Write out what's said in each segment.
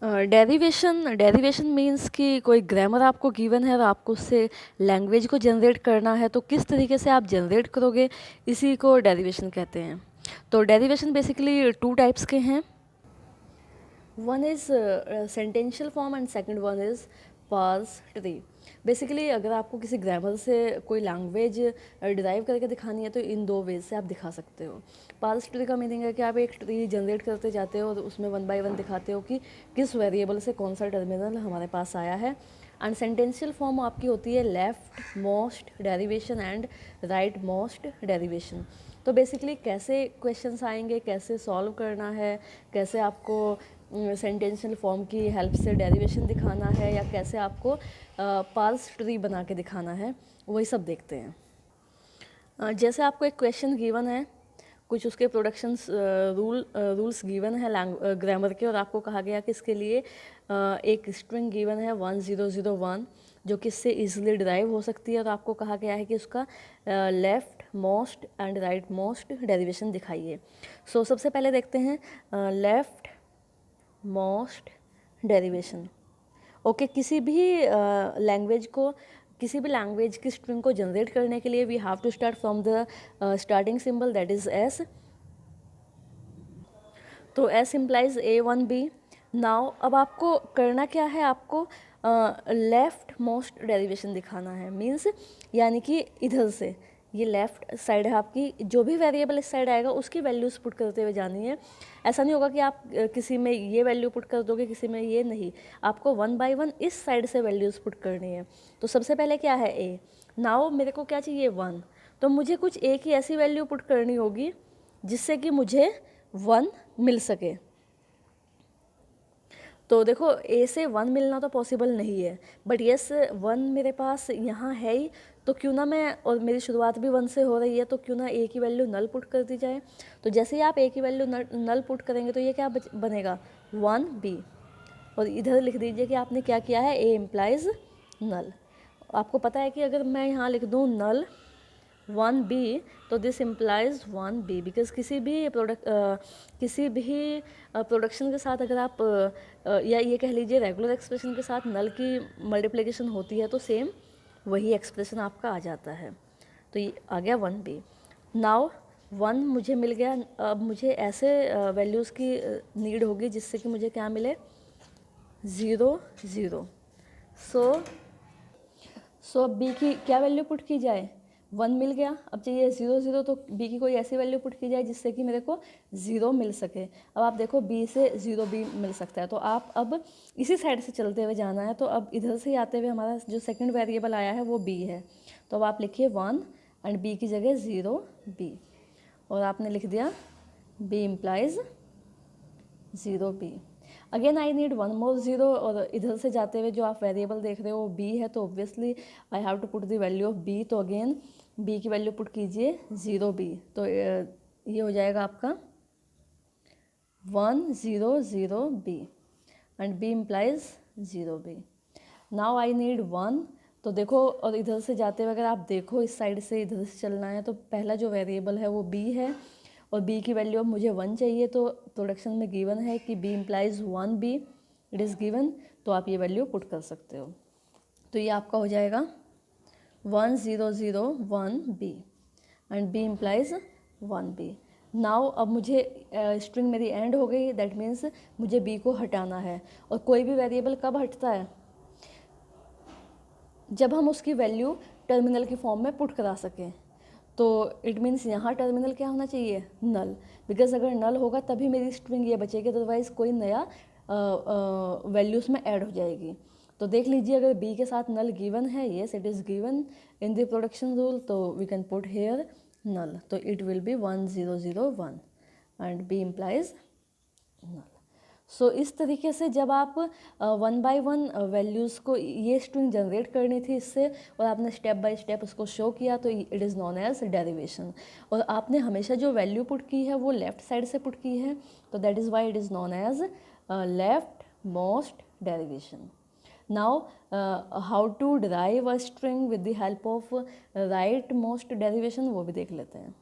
Derivation derivation means कि कोई grammar आपको गिवन है और आपको उससे लैंग्वेज को जनरेट करना है, तो किस तरीके से आप जनरेट करोगे, इसी को डेरिवेशन कहते हैं। तो डेरिवेशन बेसिकली टू टाइप्स के हैं। One is sentential form and second one is parse tree. Basically अगर आपको किसी ग्रामर से कोई लैंग्वेज डिराइव करके दिखानी है तो इन दो वेज से आप दिखा सकते हो। पार्स ट्री का मीनिंग है कि आप एक ट्री जनरेट करते जाते हो और उसमें वन बाय वन दिखाते हो कि किस वेरिएबल से कौन सा टर्मिनल हमारे पास आया है। एंड सेंटेंशियल फॉर्म आपकी होती है left most derivation and right most derivation. तो बेसिकली कैसे क्वेश्चंस आएंगे, कैसे सॉल्व करना है, कैसे आपको सेंटेंशियल फॉर्म की हेल्प से डेरिवेशन दिखाना है, या कैसे आपको पार्स ट्री बना के दिखाना है, वही सब देखते हैं। जैसे आपको एक क्वेश्चन गिवन है, कुछ उसके प्रोडक्शंस रूल्स गिवन है ग्रामर के, और आपको कहा गया कि इसके लिए एक स्ट्रिंग गिवन है 1001 जो कि इससे ईजिली डिराइव हो सकती है, और आपको कहा गया है कि उसका left most and right most derivation दिखाइए। सो सबसे पहले देखते हैं लेफ्ट मोस्ट डेरिवेशन। ओके, किसी भी लैंग्वेज को, किसी भी लैंग्वेज की स्ट्रिंग को जनरेट करने के लिए we have to start from the starting symbol that is S. तो एस इम्प्लाइज A1B। नाउ अब आपको करना क्या है, आपको लेफ्ट मोस्ट डेरिवेशन दिखाना है। मीन्स यानी कि इधर से, ये लेफ्ट साइड है आपकी, जो भी वेरिएबल इस साइड आएगा उसकी वैल्यूज़ पुट करते हुए जानी है। ऐसा नहीं होगा कि आप किसी में ये वैल्यू पुट कर दोगे, किसी में ये नहीं, आपको वन बाय वन इस साइड से वैल्यूज़ पुट करनी है। तो सबसे पहले क्या है ए। नाउ मेरे को क्या चाहिए 1, तो मुझे कुछ ए की ऐसी वैल्यू पुट करनी होगी जिससे कि मुझे 1 मिल सके। तो देखो ए से 1 मिलना तो पॉसिबल नहीं है, बट यस 1 मेरे पास यहाँ है ही, तो क्यों ना मैं, और मेरी शुरुआत भी 1 से हो रही है, तो क्यों ना ए की वैल्यू नल पुट कर दी जाए। तो जैसे ही आप ए की वैल्यू नल पुट करेंगे तो ये क्या बनेगा 1B। और इधर लिख दीजिए कि आपने क्या किया है, ए इम्प्लाइज नल। आपको पता है कि अगर मैं यहाँ लिख दूँ नल 1B, तो दिस इम्प्लाइज 1B, बिकॉज किसी भी प्रोडक्शन के साथ अगर आप या ये कह लीजिए रेगुलर एक्सप्रेशन के साथ नल की मल्टीप्लिकेशन होती है तो सेम वही एक्सप्रेशन आपका आ जाता है। तो ये आ गया 1B। नाउ 1 मुझे मिल गया, अब मुझे ऐसे वैल्यूज़ की नीड होगी जिससे कि मुझे क्या मिले 0 0। सो अब बी की क्या वैल्यू पुट की जाए, 1 मिल गया, अब चाहिए 0 0, तो बी की कोई ऐसी वैल्यू पुट की जाए जिससे कि मेरे को 0 मिल सके। अब आप देखो बी से 0B मिल सकता है, तो आप अब इसी साइड से चलते हुए जाना है। तो अब इधर से आते हुए हमारा जो सेकंड वेरिएबल आया है वो बी है, तो अब आप लिखिए 1 एंड बी की जगह 0B, और आपने लिख दिया B implies 0B। Again I need 1 more 0, और इधर से जाते हुए जो आप वेरिएबल देख रहे हो B है, तो obviously I have to put the value of B। तो अगेन B की वैल्यू पुट कीजिए 0B, तो ये हो जाएगा आपका 1 0 0B and B implies 0B। Now I need 1, तो देखो, और इधर से जाते हुए अगर आप देखो इस साइड से इधर से चलना है, तो पहला जो वेरिएबल है वो B है, और B की वैल्यू अब मुझे 1 चाहिए। तो प्रोडक्शन में गिवन है कि B implies 1B, it is given, तो आप ये वैल्यू पुट कर सकते हो। तो ये आपका हो जाएगा 1 0 0 1B and B implies 1B। Now अब मुझे स्ट्रिंग मेरी एंड हो गई, दैट मीन्स मुझे B को हटाना है। और कोई भी वेरिएबल कब हटता है, जब हम उसकी वैल्यू टर्मिनल की फॉर्म में पुट करा सकें। तो इट मीन्स यहाँ टर्मिनल क्या होना चाहिए, नल, बिकॉज अगर नल होगा तभी मेरी स्ट्रिंग ये बचेगी, अदरवाइज कोई नया वैल्यूज़ में ऐड हो जाएगी। तो देख लीजिए अगर बी के साथ नल गिवन है, yes it is given in the production rule, तो we can put here null, तो it will be 1 0 0 1 and B implies null. So इस तरीके से जब आप 1 बाय 1 वैल्यूज़ को, ये स्ट्रिंग जनरेट करनी थी इससे, और आपने स्टेप बाय स्टेप उसको शो किया, तो it is known as derivation. और आपने हमेशा जो वैल्यू पुट की है वो लेफ़्ट साइड से पुट की है, तो that is why it is known as left most derivation. Now how to derive a string with the help of right most derivation, वो भी देख लेते हैं।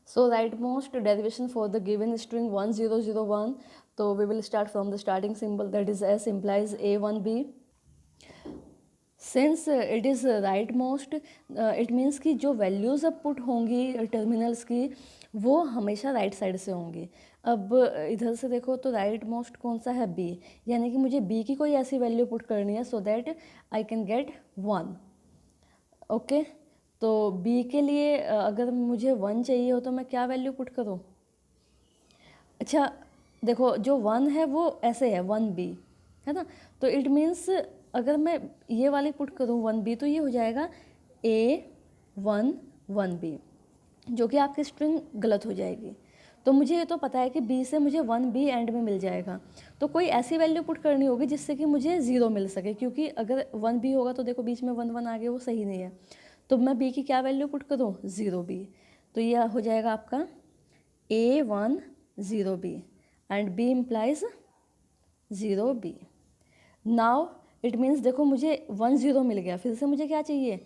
So right most derivation for the given string 1 0 0 1, तो we will start from the starting symbol, that is S implies A1B. Since it is right most, it means कि जो values अब put होंगी टर्मिनल्स की वो हमेशा राइट साइड से होंगी. अब इधर से देखो तो राइट मोस्ट कौन सा है, बी, यानी कि मुझे बी की कोई ऐसी वैल्यू पुट करनी है so that I can get 1. Okay, तो बी के लिए अगर मुझे 1 चाहिए हो तो मैं क्या वैल्यू पुट करूँ. अच्छा देखो, जो 1 है वो ऐसे है 1B, है ना. तो इट मीन्स अगर मैं ये वाली पुट करूँ 1B तो ये हो जाएगा A1B, जो कि आपकी स्ट्रिंग गलत हो जाएगी. तो मुझे ये तो पता है कि B से मुझे 1B एंड में मिल जाएगा, तो कोई ऐसी वैल्यू पुट करनी होगी जिससे कि मुझे 0 मिल सके, क्योंकि अगर 1B होगा तो देखो बीच में 1 1 आ गया, वो सही नहीं है. तो मैं B की क्या वैल्यू पुट करूँ, 0B. तो यह हो जाएगा आपका A10B and B implies 0B. Now it means देखो मुझे 1 0 मिल गया, फिर से मुझे क्या चाहिए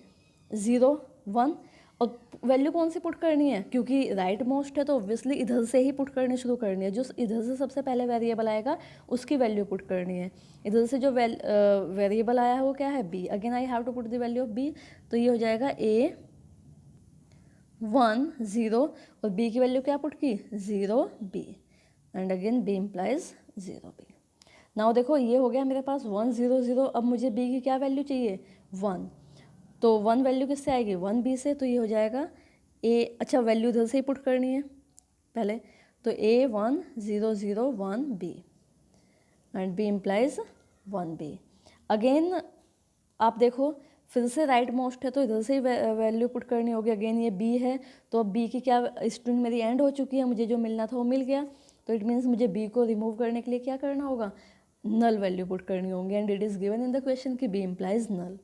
0 1, और वैल्यू कौन सी पुट करनी है, क्योंकि राइट मोस्ट है तो ऑब्वियसली इधर से ही पुट करनी शुरू करनी है. जो इधर से सबसे पहले वेरिएबल आएगा उसकी वैल्यू पुट करनी है. इधर से जो वेरिएबल आया है वो क्या है, B. Again I have to put the value of B. तो ये हो जाएगा A1 0 और B की वैल्यू क्या पुट की, 0B and again B implies 0B. Now देखो ये हो गया मेरे पास 1 0 0. अब मुझे B की क्या वैल्यू चाहिए, 1. तो 1 वैल्यू किससे आएगी, 1B से. तो ये हो जाएगा अच्छा वैल्यू इधर से ही पुट करनी है पहले. तो A1 0 0 1B and B implies 1B. Again आप देखो फिर से राइट मोस्ट है तो इधर से ही वैल्यू पुट करनी होगी. अगेन ये B है तो अब B की क्या स्ट्रिंग मेरी एंड हो चुकी है, मुझे जो मिलना था वो मिल गया. तो इट मीन्स मुझे B को रिमूव करने के लिए क्या करना होगा, नल वैल्यू पुट करनी होंगी. And it is given in the question कि B इम्प्लाइज नल.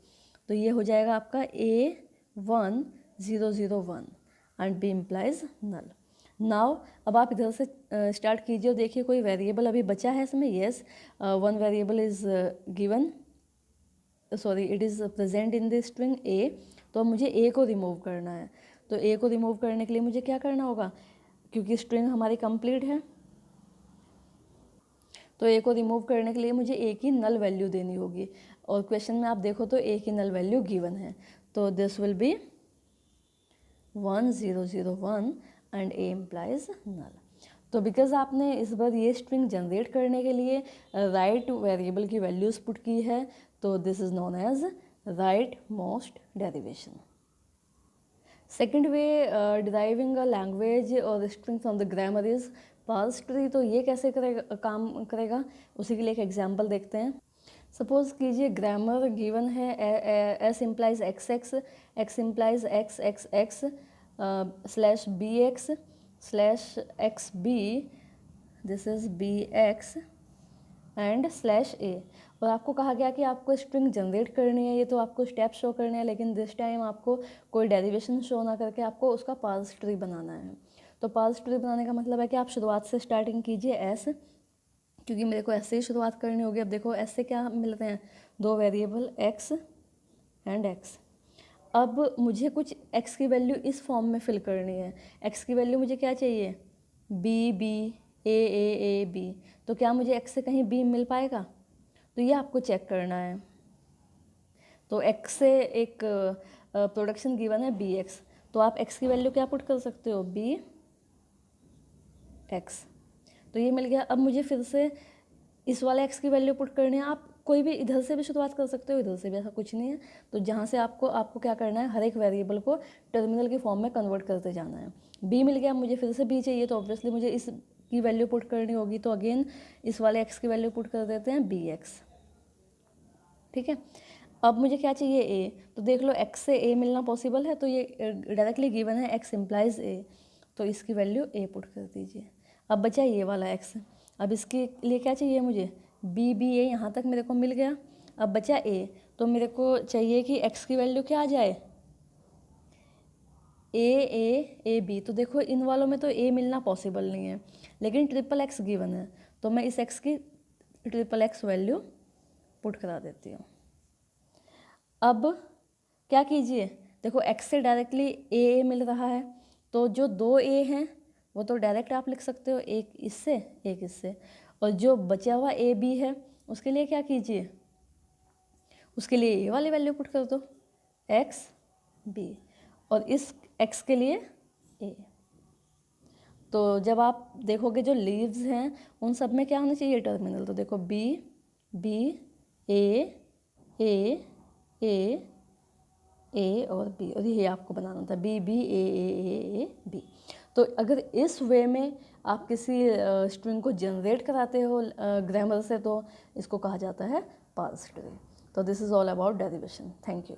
तो ये हो जाएगा आपका A1 0 0 1 and B implies null. Now अब आप इधर से स्टार्ट कीजिए और देखिए कोई वेरिएबल अभी बचा है इसमें. Yes, 1 variable is given, sorry it is present in the string A. तो अब मुझे A को रिमूव करना है. तो A को रिमूव करने के लिए मुझे क्या करना होगा, क्योंकि स्ट्रिंग हमारी कंप्लीट है तो A को रिमूव करने के लिए मुझे A की नल वैल्यू देनी होगी. और क्वेश्चन में आप देखो तो A की नल वैल्यू गिवन है. तो this will be 1 0 0 1 and A implies null. तो बिकॉज आपने इस बार ये स्ट्रिंग जनरेट करने के लिए राइट वेरिएबल की वैल्यूज पुट की है, तो this is known as right most derivation. Second way deriving a language और string from the grammar is parse tree. तो ये कैसे काम करेगा, उसी के लिए एक एग्जाम्पल देखते हैं. सपोज कीजिए ग्रामर गिवन है S implies X X, X implies X X X slash B X slash X B, this is B X and slash A. और आपको कहा गया कि आपको स्ट्रिंग जनरेट करनी है, ये तो आपको स्टेप शो करने हैं, लेकिन दिस टाइम आपको कोई डेरिवेशन शो ना करके आपको उसका पार्स ट्री बनाना है. तो पार्स ट्री बनाने का मतलब है कि आप शुरुआत से स्टार्टिंग कीजिए एस, क्योंकि मेरे को ऐसे ही शुरुआत करनी होगी. अब देखो ऐसे क्या मिलते हैं, दो वेरिएबल एक्स एंड एक्स. अब मुझे कुछ एक्स की वैल्यू इस फॉर्म में फिल करनी है. एक्स की वैल्यू मुझे क्या चाहिए, बी बी ए बी. तो क्या मुझे एक्स से कहीं बी मिल पाएगा, तो ये आपको चेक करना है. तो एक्स से एक प्रोडक्शन गिवन है बी एक्स, तो आप एक्स की वैल्यू क्या पुट कर सकते हो, बी एक्स. तो ये मिल गया. अब मुझे फिर से इस वाले एक्स की वैल्यू पुट करनी है. आप कोई भी इधर से भी शुरुआत कर सकते हो, इधर से भी, ऐसा कुछ नहीं है. तो जहाँ से आपको क्या करना है, हर एक वेरिएबल को टर्मिनल की फॉर्म में कन्वर्ट करते जाना है. बी मिल गया, मुझे फिर से बी चाहिए तो ऑब्वियसली मुझे इस की वैल्यू पुट करनी होगी. तो अगेन इस वाले एक्स की वैल्यू पुट कर देते हैं बी एक्स. ठीक है. अब मुझे क्या चाहिए, ए. तो देख लो एक्स से ए मिलना पॉसिबल है, तो ये डायरेक्टली गिवन है एक्स इम्प्लाइज ए, तो इसकी वैल्यू ए पुट कर दीजिए. अब बचा ये वाला एक्स. अब इसके लिए क्या चाहिए मुझे, बी बी ए, यहाँ तक मेरे को मिल गया. अब बचा ए, तो मेरे को चाहिए कि एक्स की वैल्यू क्या आ जाए, ए बी. तो देखो इन वालों में तो ए मिलना पॉसिबल नहीं है, लेकिन ट्रिपल एक्स गिवन है, तो मैं इस एक्स की ट्रिपल एक्स वैल्यू पुट करा देती हूँ. अब क्या कीजिए, देखो एक्स से डायरेक्टली ए मिल रहा है, तो जो दो ए हैं वो तो डायरेक्ट आप लिख सकते हो, एक इससे एक इससे. और जो बचा हुआ ए बी है उसके लिए क्या कीजिए, उसके लिए ए वाली वैल्यू पुट कर दो, एक्स बी, और इस एक्स के लिए ए। तो जब आप देखोगे जो लीव्स हैं उन सब में क्या होना चाहिए, टर्मिनल। तो देखो बी बी ए ए ए ए और बी, और ये आपको बनाना था बी बी ए बी। तो अगर इस वे में आप किसी स्ट्रिंग को जनरेट कराते हो ग्रामर से, तो इसको कहा जाता है पार्स ट्री। तो this is all about derivation. Thank you.